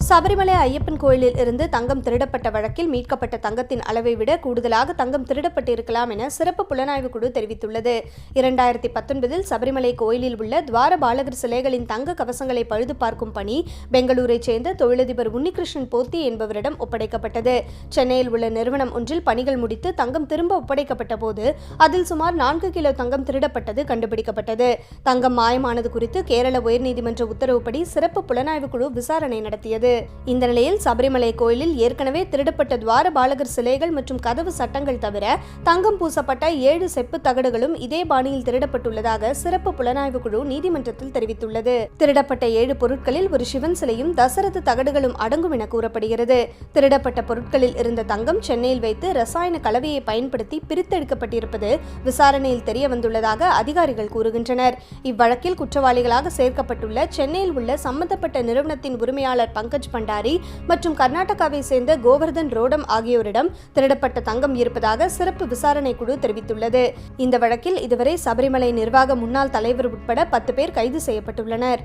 சபரிமலை ஐயப்பன் கோயிலில் இருந்து தங்கம் திருடப்பட்ட வழக்கில் மீட்கப்பட்ட தங்கத்தின் அளவை விட கூடுதலாக தங்கம் திருடப்பட்டிருக்கலாம் என சிறப்பு புலனாய்வு குழு தெரிவித்துள்ளது. 2019 சபரிமலை கோயிலில் உள்ள துவாரபாலகர் சிலைகளின் தங்க கவசங்களை பழுது பார்க்கும் பணி பெங்களூரைச் சேர்ந்த தொழிலதிபர் உன்னிகிருஷ்ணன் போத்தி என்பவரிடம் ஒப்படைக்கப்பட்டது. சென்னையில் உள்ள நிறுவனம் ஒன்றில் பணிகள் முடித்து தங்கம் திரும்ப ஒப்படைக்கப்பட்ட போது அதில் சுமார் 4 கிலோ தங்கம் திருடப்பட்டது கண்டுபிடிக்கப்பட்டது. தங்கம் மாயமானது குறித்து கேரள உயர்நீதிமன்ற உத்தரவுப்படி சிறப்பு புலனாய்வு குழு விசாரணை நடத்தியது. இந்த நிலையில் சபரிமலை கோயிலில் ஏற்கனவே திருடப்பட்ட துவாரபாலகர் சிலைகள் மற்றும் கதவு சட்டங்கள் தவிர தங்கம் பூசப்பட்ட 7 செப்பு தகடுகளும் இதே பாணியில் திருடப்பட்டுள்ளதாக சிறப்பு புலனாய்வு குழு நீதிமன்றத்தில் தெரிவித்துள்ளது. திருடப்பட்ட 7 பொருட்களில் ஒரு சிவன் சிலையும் தசரத தகடுகளும் அடங்கும் என கூறப்படுகிறது. திருடப்பட்ட பொருட்களில் இருந்த தங்கம் சென்னையில் வைத்து ரசாயன கலவையை பயன்படுத்தி பிரித்தெடுக்கப்பட்டிருப்பது விசாரணையில் தெரிய வந்துள்ளதாக அதிகாரிகள் கூறுகின்றனர். இவ்வழக்கில் குற்றவாளிகளாக சேர்க்கப்பட்டுள்ள சென்னையில் உள்ள சம்பந்தப்பட்ட நிறுவனத்தின் உரிமையாளர் பங்கஜ் பண்டாரி மற்றும் கர்நாடகாவை சேர்ந்த கோவர்தன் ரோடம் ஆகியோரிடம் திருடப்பட்ட தங்கம் இருப்பதாக சிறப்பு விசாரணை குழு தெரிவித்துள்ளது. இந்த வழக்கில் இதுவரை சபரிமலை நிர்வாக முன்னாள் தலைவர் உட்பட 10 பேர் கைது செய்யப்பட்டுள்ளனர்.